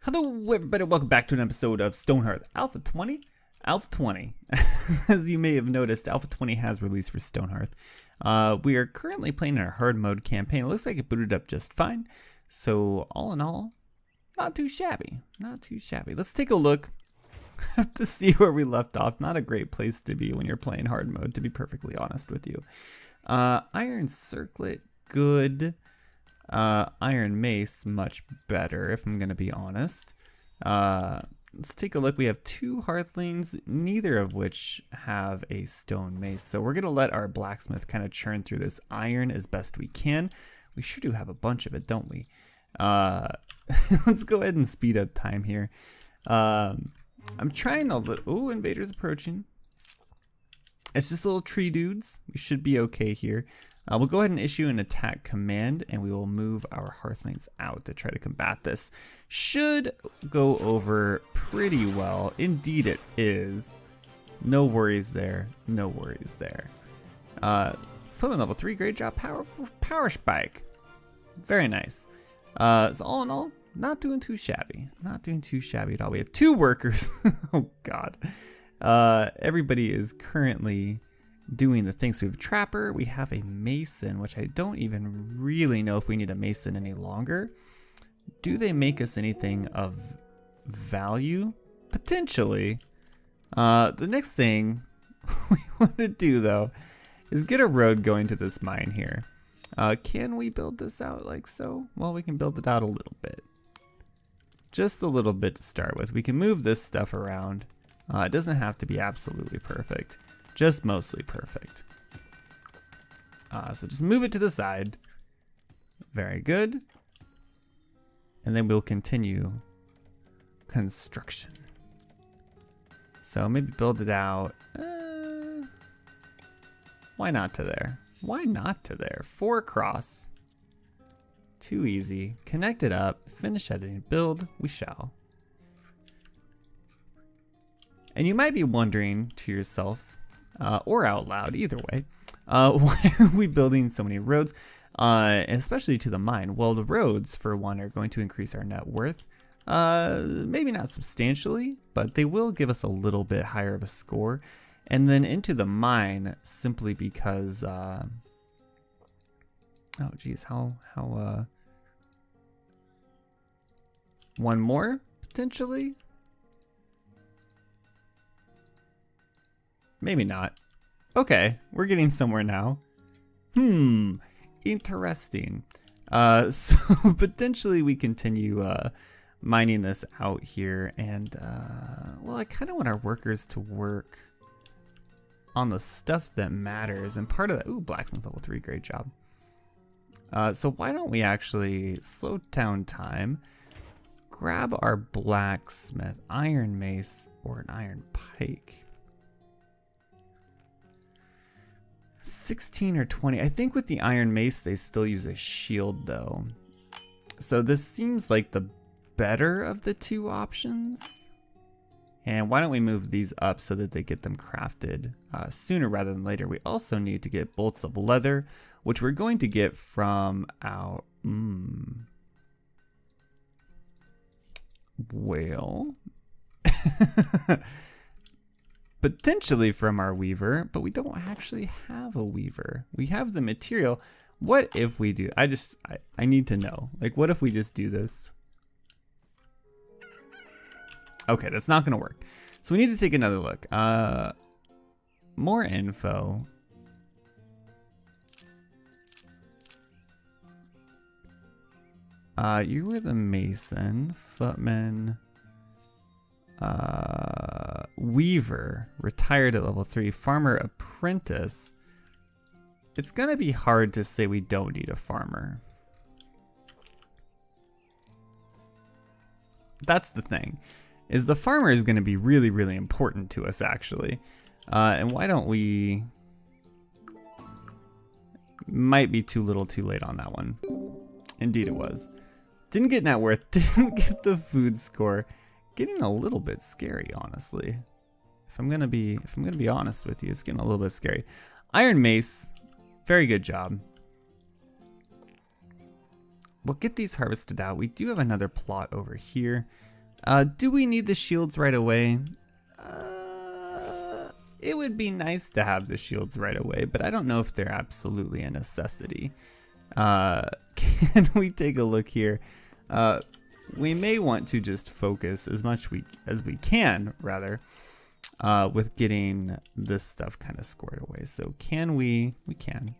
Hello everybody, welcome back to an episode of Stonehearth Alpha 20. Alpha 20. As you may have noticed, Alpha 20 has released for Stonehearth. We are currently playing in our hard mode campaign. It looks like it booted up just fine. So all in all, not too shabby. Not too shabby. Let's take a look to see where we left off. Not a great place to be when you're playing hard mode, to be perfectly honest with you. Iron Circlet, good. Iron Mace, much better, if I'm going to be honest. Let's take a look. We have two Hearthlings, neither of which have a stone mace. So we're going to let our blacksmith kind of churn through this iron as best we can. We sure do have a bunch of it, don't we? Let's go ahead and speed up time here. I'm trying a little... Oh, invaders approaching. It's just little tree dudes. We should be okay here. We'll go ahead and issue an attack command, and we will move our Hearthlings out to try to combat this. Should go over pretty well. Indeed it is. No worries there. No worries there. Fluent level 3, great job. Power spike. Very nice. So all in all, not doing too shabby. Not doing too shabby at all. We have 2 workers. Oh god. Everybody is currently doing the things. So we have a trapper, we have a mason, which I don't even really know if we need a mason any longer. Do they make us anything of value? Potentially. The next thing we want to do though is get a road going to this mine here. Can we build this out like so? Well, we can build it out a little bit. Just a little bit to start with. We can move this stuff around. It doesn't have to be absolutely perfect. Just mostly perfect. So just move it to the side. Very good. And then we'll continue construction. So maybe build it out. Why not to there? Why not to there? 4 across. Too easy. Connect it up. Finish editing. Build. We shall. And you might be wondering to yourself, or out loud, either way, why are we building so many roads, especially to the mine? Well, the roads, for one, are going to increase our net worth. Maybe not substantially, but they will give us a little bit higher of a score. And then into the mine, simply because, oh geez, how, one more, potentially? Maybe not. Okay, we're getting somewhere now. Interesting. So potentially we continue mining this out here, and well, I kind of want our workers to work on the stuff that matters, and part of that, ooh, blacksmith level 3, great job. So why don't we actually slow down time, grab our blacksmith, iron mace, or an iron pike. 16 or 20. I think with the iron mace, they still use a shield though. So this seems like the better of the 2 options. And why don't we move these up so that they get them crafted sooner rather than later. We also need to get bolts of leather, which we're going to get from our... Well... potentially from our weaver, but we don't actually have a weaver. We have the material. What if we do? I need to know. Like, what if we just do this? Okay, that's not gonna work. So we need to take another look. More info. You were the mason, footman. Weaver, retired at level 3, farmer apprentice. It's gonna be hard to say we don't need a farmer. That's the thing, is the farmer is gonna be really, really important to us actually. And why don't we, might be too little too late on that one. Indeed it was. Didn't get net worth, didn't get the food score. Getting a little bit scary, honestly. If I'm gonna be honest with you, it's getting a little bit scary. Iron Mace, very good job. we'll get these harvested out. We do have another plot over here. Do we need the shields right away? It would be nice to have the shields right away, but I don't know if they're absolutely a necessity. Can we take a look here? We may want to just focus as much as we can, rather, with getting this stuff kind of squared away. So can we? We can.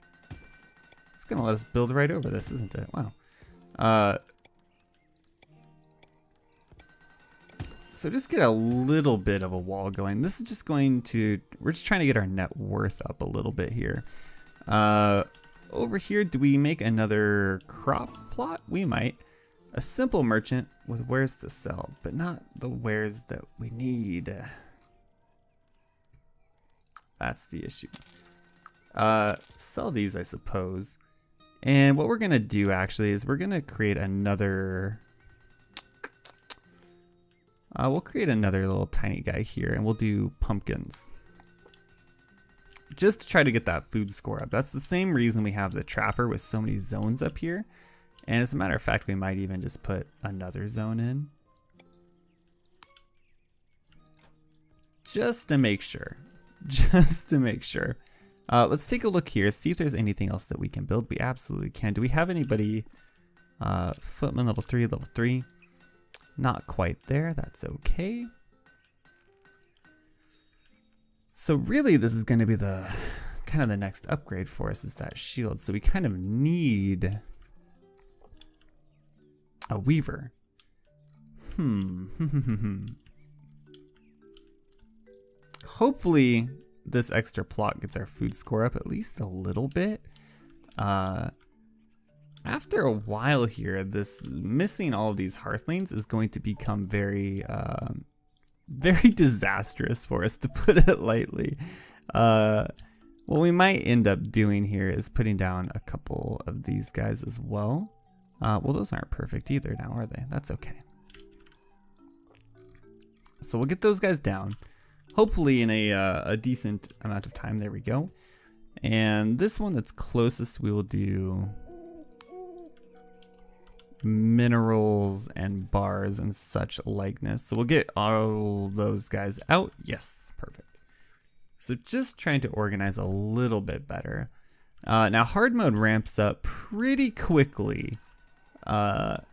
It's gonna let us build right over this, isn't it? Wow. So just get a little bit of a wall going. This is just going to, we're just trying to get our net worth up a little bit here. Over here, do we make another crop plot? We might. A simple merchant with wares to sell, but not the wares that we need. That's the issue. Sell these, I suppose. And what we're gonna do actually is we're gonna create another, we'll create another little tiny guy here, and we'll do pumpkins. Just to try to get that food score up. That's the same reason we have the trapper with so many zones up here. And as a matter of fact, we might even just put another zone in. Just to make sure. Just to make sure. Let's take a look here, see if there's anything else that we can build. We absolutely can. Do we have anybody? Footman level 3, level 3. Not quite there, that's okay. So really this is gonna be the kind of the next upgrade for us, is that shield. So we kind of need a weaver. Hopefully this extra plot gets our food score up at least a little bit. After a while here, this missing all of these hearthlings is going to become very very disastrous for us, to put it lightly. What we might end up doing here is putting down a couple of these guys as well. Well, those aren't perfect either now, are they? That's okay. So we'll get those guys down, hopefully in a decent amount of time. There we go. And this one that's closest, we will do minerals and bars and such likeness. So we'll get all those guys out. Yes, perfect. So just trying to organize a little bit better. Now hard mode ramps up pretty quickly. Blacksmith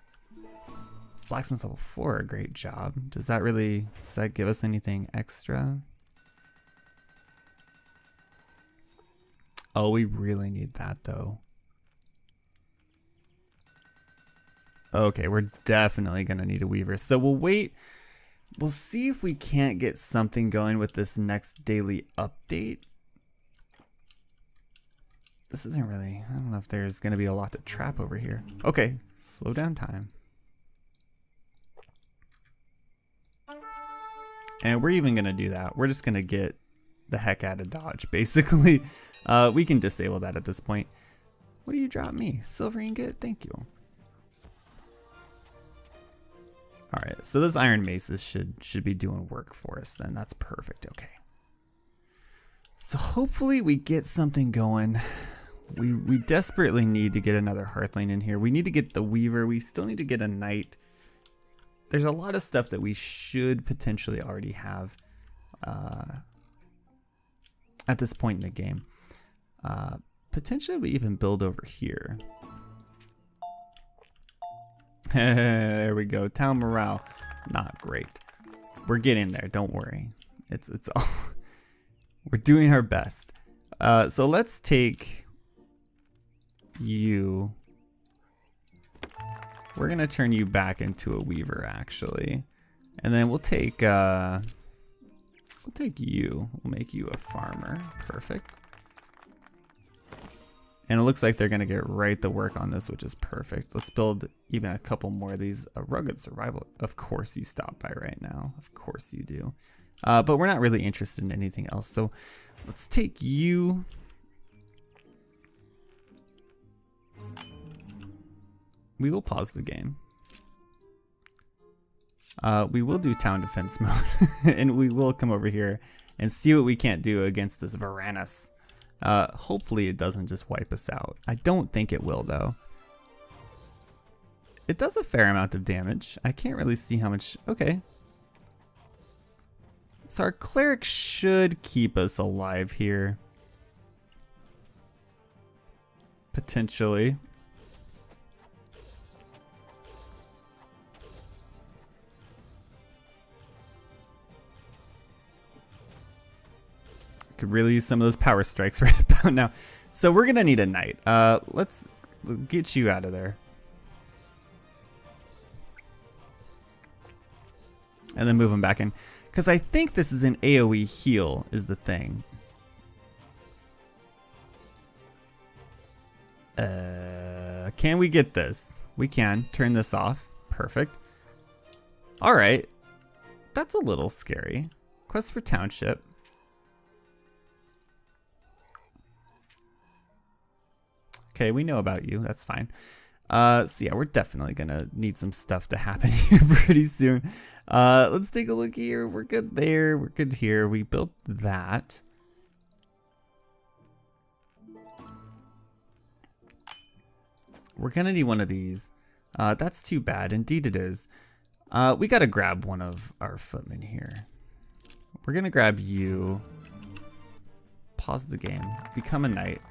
level 4, great job. Does that give us anything extra? Oh, we really need that though. Okay, we're definitely gonna need a weaver. So we'll wait. We'll see if we can't get something going with this next daily update. This isn't really, I don't know if there's gonna be a lot to trap over here. Okay, slow down time. And we're even gonna do that. We're just gonna get the heck out of Dodge, basically. We can disable that at this point. What do you drop me? Silver ingot, thank you. All right, so those iron maces should be doing work for us then. That's perfect, okay. So hopefully we get something going. We desperately need to get another hearthling in here. We need to get the weaver. We still need to get a knight. There's a lot of stuff that we should potentially already have at this point in the game. Potentially we even build over here. There we go. Town morale, not great. We're getting there. Don't worry. It's all. We're doing our best. So let's take you. We're gonna turn you back into a weaver, actually, and then we'll take you. We'll make you a farmer. Perfect. And it looks like they're gonna get right to work on this, which is perfect. Let's build even a couple more of these. A rugged survival. Of course you stop by right now. Of course you do. But we're not really interested in anything else. So let's take you. We will pause the game. We will do town defense mode. And we will come over here and see what we can't do against this Varanus. Hopefully it doesn't just wipe us out. I don't think it will though. It does a fair amount of damage. I can't really see how much. Okay. So our cleric should keep us alive here. Potentially. Could really use some of those power strikes right about now. So we're gonna need a knight. Let's get you out of there. And then move him back in. Because I think this is an AoE heal is the thing. Can we get this? We can. Turn this off. Perfect. Alright. That's a little scary. Quest for Township. Okay, we know about you. That's fine. So yeah, we're definitely gonna need some stuff to happen here pretty soon. Let's take a look here. We're good there. We're good here. We built that. We're gonna need one of these. That's too bad. Indeed it is. We gotta grab one of our footmen here. We're gonna grab you. Pause the game. Become a knight.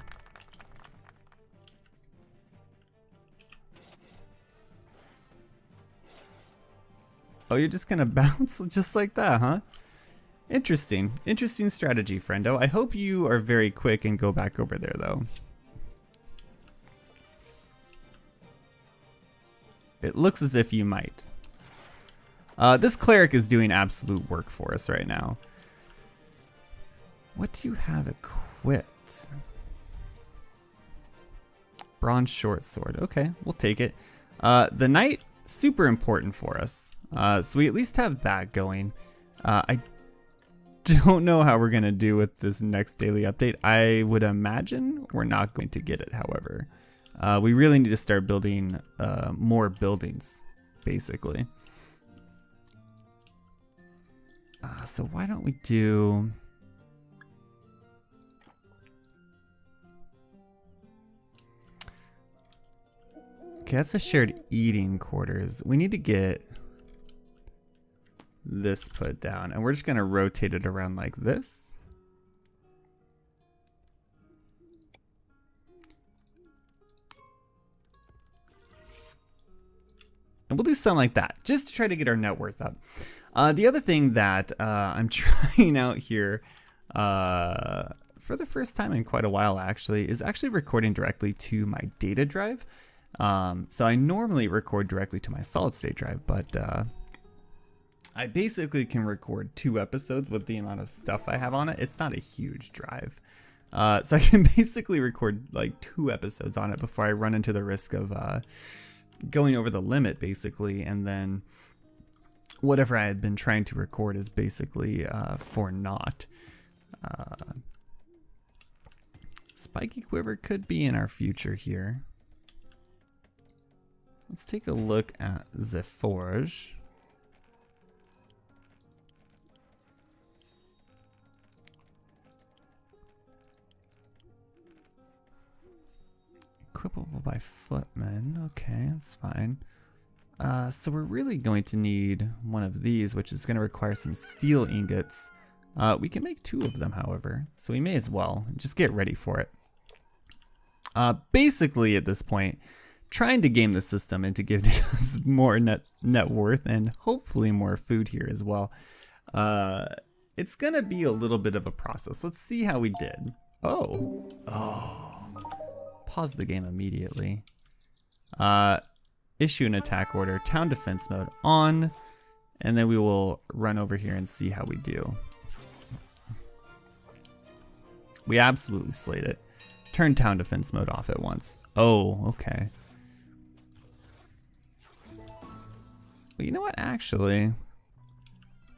Oh, you're just gonna bounce just like that, huh? Interesting. Interesting strategy, friendo. I hope you are very quick and go back over there, though. It looks as if you might. This cleric is doing absolute work for us right now. What do you have equipped? Bronze short sword. Okay, we'll take it. The knight, super important for us. So we at least have that going. I don't know how we're going to do with this next daily update. I would imagine we're not going to get it, however. We really need to start building more buildings, basically. So why don't we do... Okay, that's a shared eating quarters. We need to get this put down, and we're just going to rotate it around like this. And we'll do something like that, just to try to get our net worth up. The other thing that I'm trying out here for the first time in quite a while, actually, is actually recording directly to my data drive. So I normally record directly to my solid state drive, but I basically can record 2 episodes with the amount of stuff I have on it. It's not a huge drive. So I can basically record like 2 episodes on it before I run into the risk of going over the limit, basically, and then whatever I had been trying to record is basically for naught. Spiky Quiver could be in our future here. Let's take a look at the forge. Equipable by footmen. Okay, that's fine. So we're really going to need one of these, which is going to require some steel ingots. We can make 2 of them, however, so we may as well just get ready for it. Basically, at this point, trying to game the system into giving us more net worth and hopefully more food here as well. It's going to be a little bit of a process. Let's see how we did. Oh. Pause the game immediately. Issue an attack order, town defense mode on, and then we will run over here and see how we do. We absolutely slayed it. Turn town defense mode off at once. Oh, okay. Well, you know what, actually,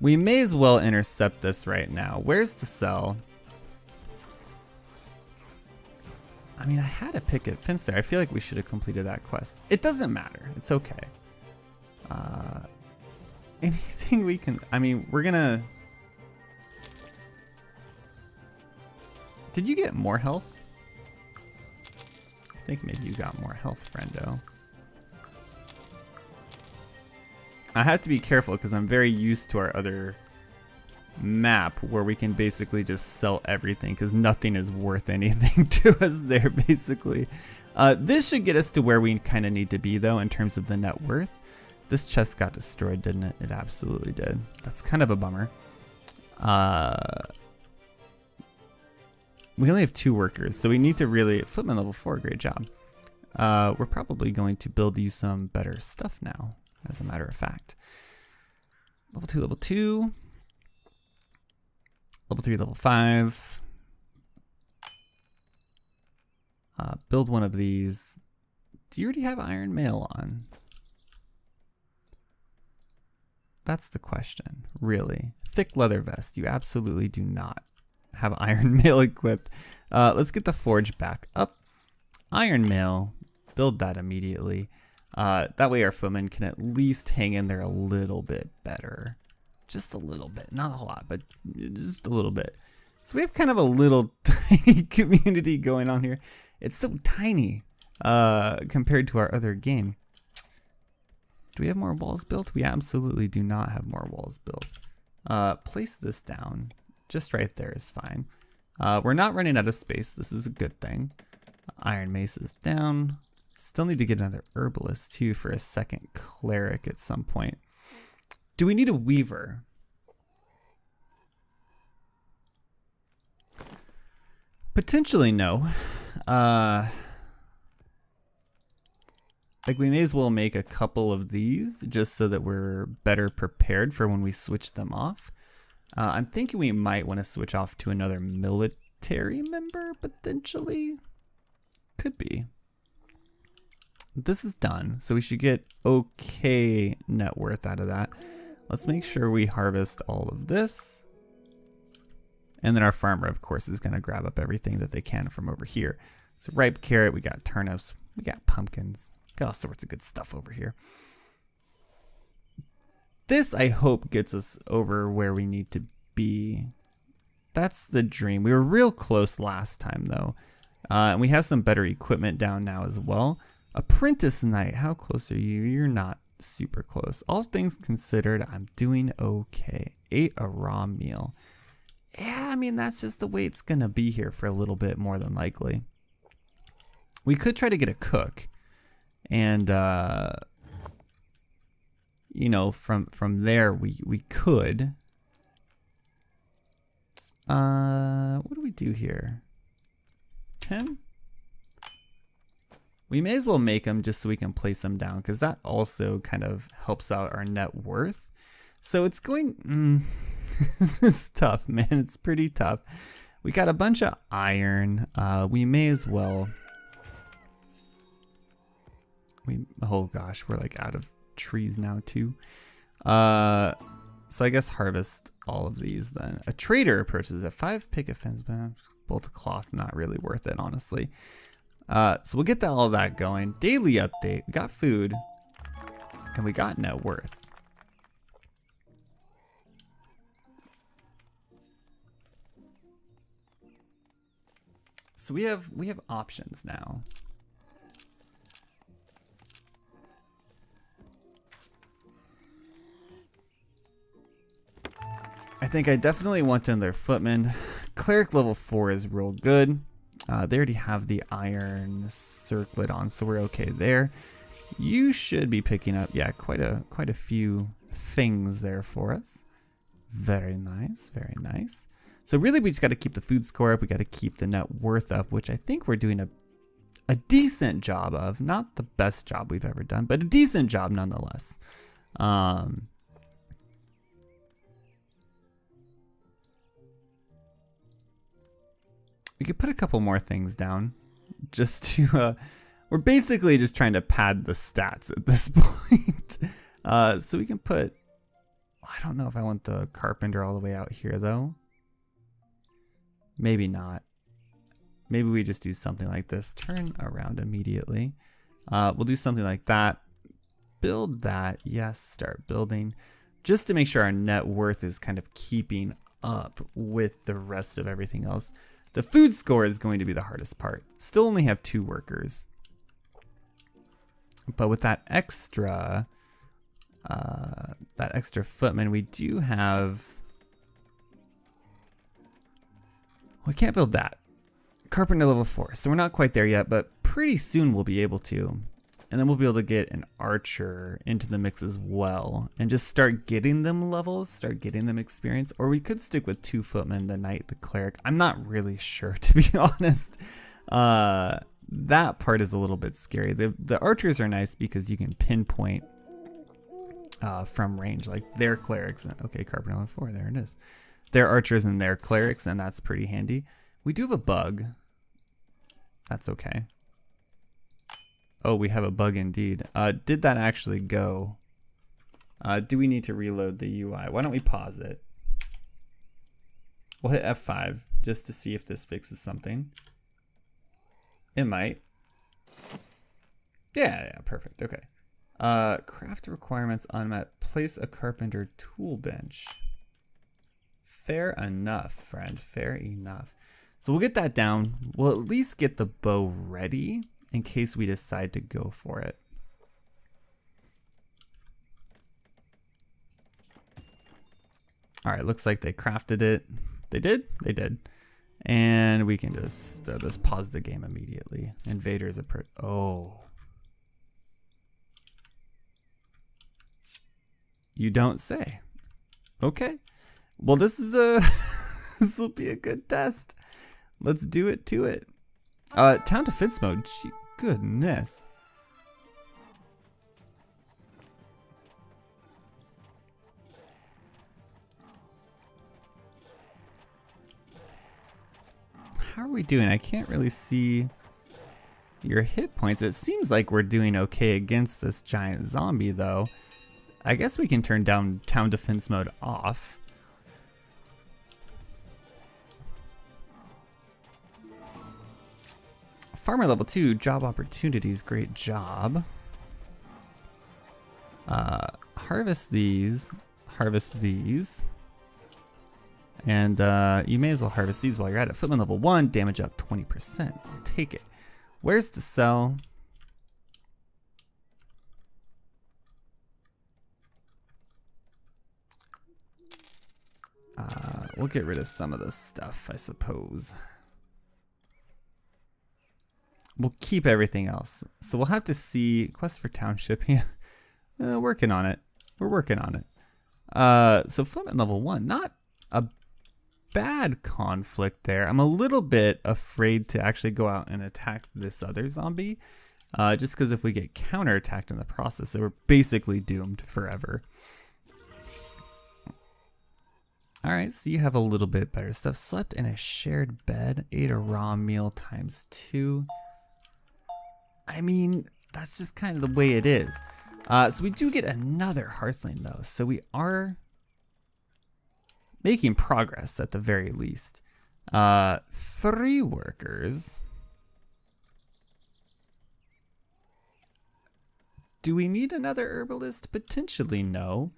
we may as well intercept this right now. Where's the cell? I mean, I had a picket fence there. I feel like we should have completed that quest. It doesn't matter. It's okay. Anything we can... I mean, we're gonna... Did you get more health? I think maybe you got more health, friendo. I have to be careful because I'm very used to our other map where we can basically just sell everything because nothing is worth anything to us there basically. This should get us to where we kind of need to be though in terms of the net worth. This chest got destroyed, didn't it? It absolutely did. That's kind of a bummer. We only have 2 workers, so we need to really... Footman level 4, great job. We're probably going to build you some better stuff now, as a matter of fact. Level 2, level 2. Level 3, level 5. Build one of these. Do you already have iron mail on? That's the question, really. Thick leather vest. You absolutely do not have iron mail equipped. Let's get the forge back up. Iron mail. Build that immediately. That way our footmen can at least hang in there a little bit better. Just a little bit. Not a lot, but just a little bit. So we have kind of a little tiny community going on here. It's so tiny compared to our other game. Do we have more walls built? We absolutely do not have more walls built. Place this down. Just right there is fine. We're not running out of space. This is a good thing. Iron mace is down. Still need to get another herbalist too for a second cleric at some point. Do we need a weaver? Potentially no. Like we may as well make a couple of these just so that we're better prepared for when we switch them off. I'm thinking we might want to switch off to another military member potentially. Could be. This is done, so we should get okay net worth out of that. Let's make sure we harvest all of this. And then our farmer, of course, is going to grab up everything that they can from over here. So ripe carrot, we got turnips, we got pumpkins, got all sorts of good stuff over here. This, I hope, gets us over where we need to be. That's the dream. We were real close last time, though. And we have some better equipment down now as well. Apprentice Knight, how close are you? You're not super close. All things considered, I'm doing okay. Ate a raw meal. Yeah, I mean, that's just the way it's going to be here for a little bit more than likely. We could try to get a cook. And, you know, from there, we could. What do we do here? 10? We may as well make them just so we can place them down, because that also kind of helps out our net worth. So it's going... This is tough, man. It's pretty tough. We got a bunch of iron. We may as well... Oh gosh, we're like out of trees now too. So I guess harvest all of these then. A trader approaches at 5 picket fence, but bolt of cloth, not really worth it, honestly. So we'll get all of that going. Daily update. We got food. And we got net worth. So we have options now. I think I definitely want another footman. Cleric level 4 is real good. They already have the iron circlet on, so we're okay there. You should be picking up, yeah, quite a few things there for us. Very nice, very nice. So really, we just got to keep the food score up. We got to keep the net worth up, which I think we're doing a decent job of. Not the best job we've ever done, but a decent job nonetheless. We could put a couple more things down just to, we're basically just trying to pad the stats at this point. So we can put, I don't know if I want the carpenter all the way out here though. Maybe not. Maybe we just do something like this. Turn around immediately. We'll do something like that. Build that. Yes, start building. Just to make sure our net worth is kind of keeping up with the rest of everything else. The food score is going to be the hardest part. Still only have 2 workers. But with that extra, that extra footman. We do have... We can't build that. Carpenter level 4, so we're not quite there yet, but pretty soon we'll be able to. And then we'll be able to get an archer into the mix as well and just start getting them levels, start getting them experience. Or we could stick with 2 footmen, the knight, the cleric. I'm not really sure, to be honest. That part is a little bit scary. The archers are nice because you can pinpoint from range, like their clerics. Okay, Carpenter level 4, there it is. Their archers and their clerics, and that's pretty handy. We do have a bug. That's okay. Oh, we have a bug indeed. Did that actually go? Do we need to reload the UI? Why don't we pause it? We'll hit F5 just to see if this fixes something. It might. Yeah, perfect. Okay. Craft requirements unmet. Place a carpenter tool bench. Fair enough, friend. Fair enough. So we'll get that down. We'll at least get the bow ready in case we decide to go for it. All right, looks like they crafted it. They did? They did. And we can just pause the game immediately. Invaders approach. Oh. You don't say. Okay. Well, this is this will be a good test. Let's do it to it. Town defense mode. Gee, goodness. How are we doing? I can't really see your hit points. It seems like we're doing okay against this giant zombie, though. I guess we can turn down town defense mode off. Farmer level 2, job opportunities, great job. Harvest these, and you may as well harvest these while you're at it. Footman level 1, damage up 20%. Take it. Where's the sell? We'll get rid of some of this stuff, I suppose. We'll keep everything else. So we'll have to see quest for township. Yeah, working on it. We're working on it. So footman level 1, not a bad conflict there. I'm a little bit afraid to actually go out and attack this other zombie, just because if we get counterattacked in the process, then we're basically doomed forever. All right, so you have a little bit better stuff. Slept in a shared bed, ate a raw meal times 2. I mean, that's just kind of the way it is. So we do get another hearthling though. So we are making progress at the very least. 3 workers. Do we need another herbalist? Potentially no.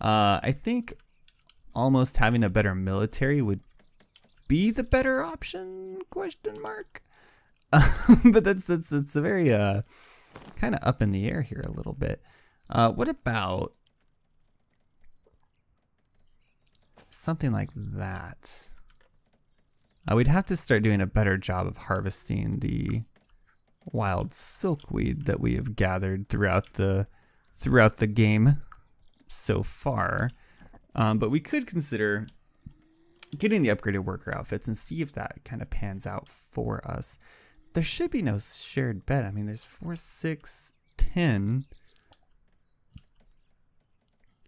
I think almost having a better military would be the better option, question mark. But that's a very kind of up in the air here a little bit. What about something like that? We'd have to start doing a better job of harvesting the wild silkweed that we have gathered throughout the game so far. But we could consider getting the upgraded worker outfits and see if that kind of pans out for us. There should be no shared bed. I mean, there's 4, 6, 10.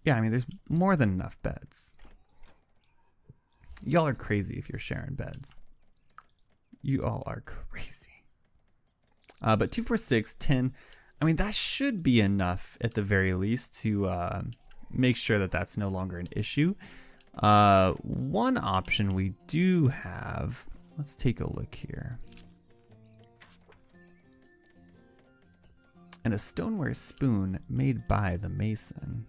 Yeah, I mean, there's more than enough beds. Y'all are crazy if you're sharing beds. You all are crazy. But 2, 4, 6, 10. I mean, that should be enough at the very least to make sure that that's no longer an issue. One option we do have, let's take a look here. And a stoneware spoon made by the mason.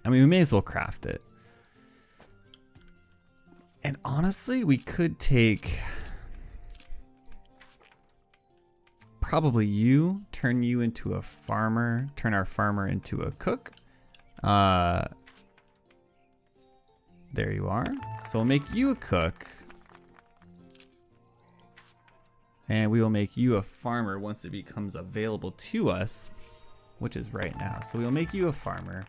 I mean, we may as well craft it. And honestly, we could take probably you, turn you into a farmer, turn our farmer into a cook. There you are. So we'll make you a cook. And we will make you a farmer once it becomes available to us, which is right now. So we'll make you a farmer.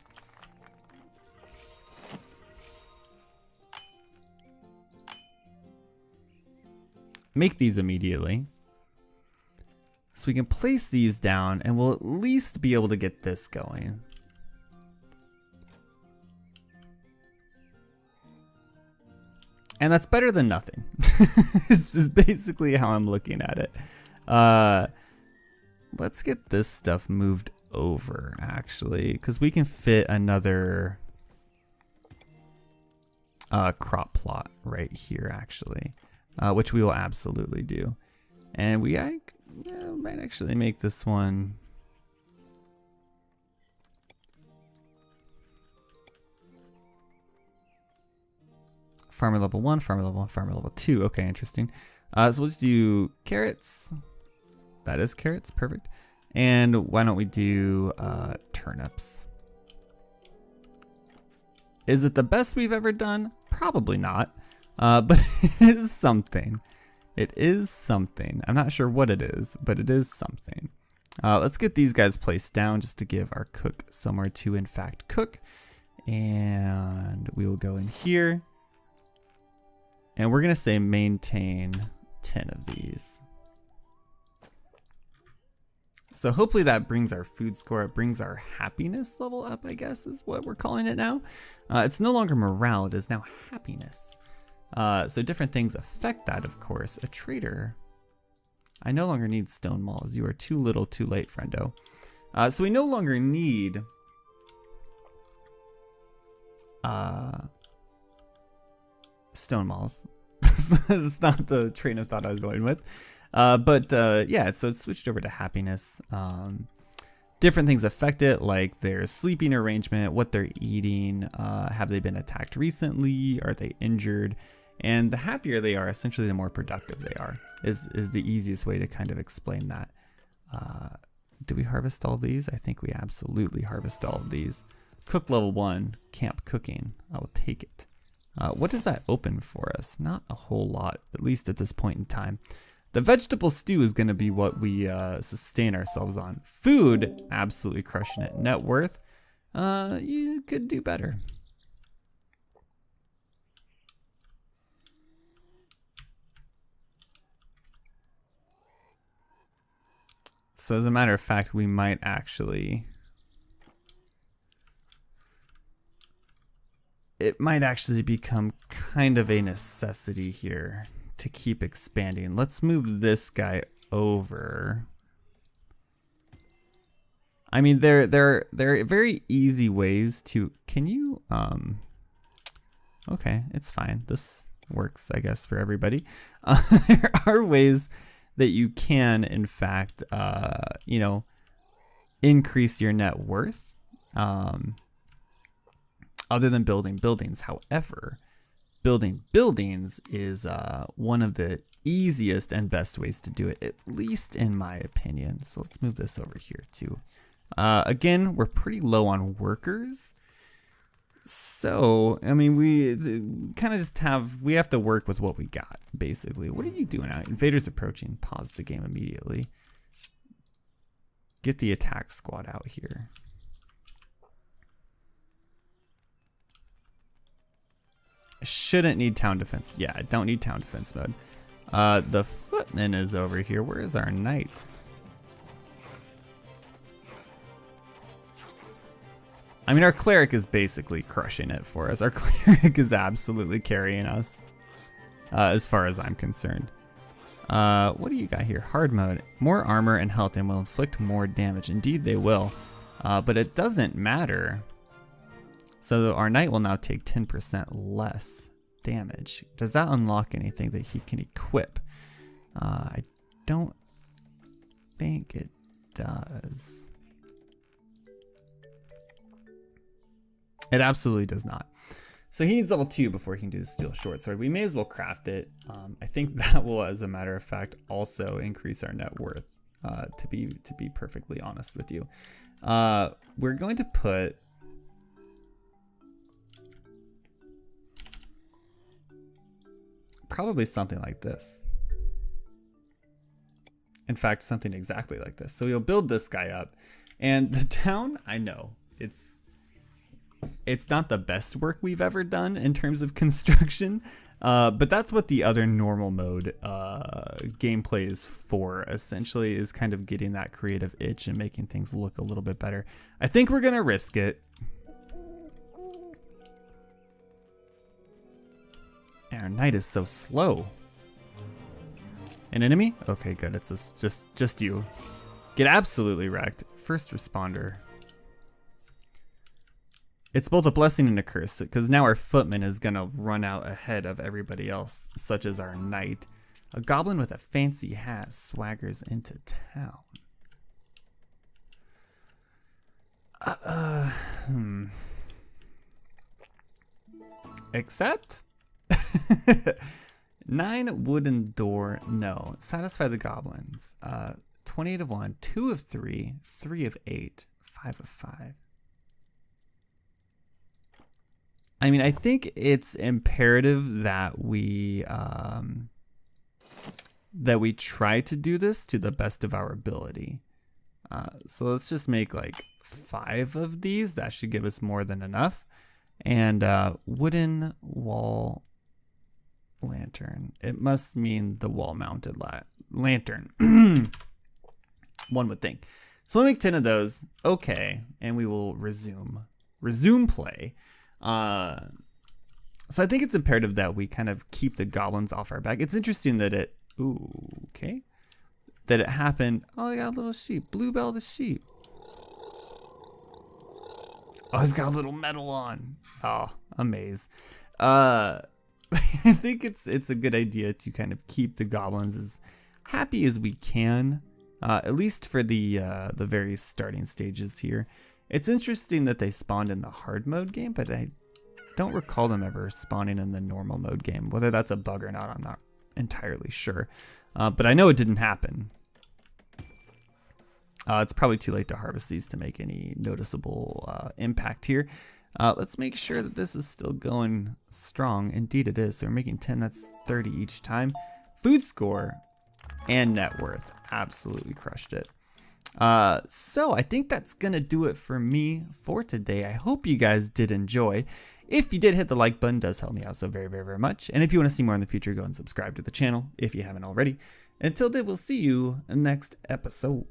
Make these immediately. So we can place these down and we'll at least be able to get this going. And that's better than nothing. This is basically how I'm looking at it. Let's get this stuff moved over, actually, because we can fit another crop plot right here, actually, which we will absolutely do. And we might actually make this one... Farmer level 1, farmer level 1, farmer level 2. Okay, interesting. So we'll just do carrots. That is carrots, perfect. And why don't we do turnips? Is it the best we've ever done? Probably not. But it is something. It is something. I'm not sure what it is, but it is something. Let's get these guys placed down just to give our cook somewhere to, in fact, cook. And we will go in here. And we're going to say maintain 10 of these. So hopefully that brings our food score, it brings our happiness level up, I guess is what we're calling it now. It's no longer morale, it is now happiness. So different things affect that, of course. A trader. I no longer need stone malls. You are too little, too late, friendo. So we no longer need... stone malls. That's not the train of thought I was going with. Yeah, so it's switched over to happiness. Different things affect it, like their sleeping arrangement, what they're eating, have they been attacked recently, are they injured? And the happier they are, essentially the more productive they are, is the easiest way to kind of explain that. Do we harvest all these? I think we absolutely harvest all of these. Cook level 1, camp cooking, I will take it. What does that open for us? Not a whole lot, at least at this point in time. The vegetable stew is going to be what we sustain ourselves on. Food, absolutely crushing it. Net worth, you could do better. So as a matter of fact, we might actually... It might actually become kind of a necessity here to keep expanding. Let's move this guy over. I mean, there are very easy ways to... Can you... Okay, it's fine. This works, I guess, for everybody. There are ways that you can, in fact, you know, increase your net worth. Other than building buildings. However, building buildings is one of the easiest and best ways to do it, at least in my opinion. So let's move this over here too. Again, we're pretty low on workers. So, I mean, we kind of just we have to work with what we got, basically. What are you doing out? Invaders approaching. Pause the game immediately. Get the attack squad out here. I shouldn't need town defense. Yeah, I don't need town defense mode. The footman is over here. Where is our knight? I mean, our cleric is basically crushing it for us. Our cleric is absolutely carrying us, as far as I'm concerned. What do you got here? Hard mode. More armor and health and will inflict more damage. Indeed, they will. But it doesn't matter. So our knight will now take 10% less damage. Does that unlock anything that he can equip? I don't think it does. It absolutely does not. So he needs level 2 before he can do the steel short sword. We may as well craft it. I think that will, as a matter of fact, also increase our net worth. to be perfectly honest with you. We're going to put probably something like this. In fact, something exactly like this. So you'll build this guy up, and the town, I know it's not the best work we've ever done in terms of construction, but that's what the other normal mode gameplay is for, essentially, is kind of getting that creative itch and making things look a little bit better. I think we're gonna risk it. And our knight is so slow. An enemy? Okay, good. It's just you. Get absolutely wrecked. First responder. It's both a blessing and a curse, because now our footman is gonna run out ahead of everybody else, such as our knight. A goblin with a fancy hat swaggers into town. Except 9 wooden door, no. Satisfy the goblins. 28 of 1, 2 of 3, 3 of 8, 5 of 5. I mean, I think it's imperative that we try to do this to the best of our ability. So let's just make like 5 of these. That should give us more than enough. And wooden wall lantern. It must mean the wall-mounted lantern. One would think. So we'll make 10 of those. Okay, and we will resume play. So I think it's imperative that we kind of keep the goblins off our back. It's interesting that it happened. Oh, I got a little sheep. Bluebell the sheep. Oh, he's got a little medal on. Oh, amaze. I think it's a good idea to kind of keep the goblins as happy as we can, at least for the very starting stages here. It's interesting that they spawned in the hard mode game, but I don't recall them ever spawning in the normal mode game. Whether that's a bug or not, I'm not entirely sure. But I know it didn't happen. It's probably too late to harvest these to make any noticeable impact here. Let's make sure that this is still going strong. Indeed it is. So we're making 10, that's 30 each time. Food score and net worth. Absolutely crushed it. So I think that's gonna do it for me for today. I hope you guys did enjoy. If you did, hit the like button. It does help me out so very, very, very much. And if you want to see more in the future, go and subscribe to the channel if you haven't already. Until then, we'll see you in the next episode.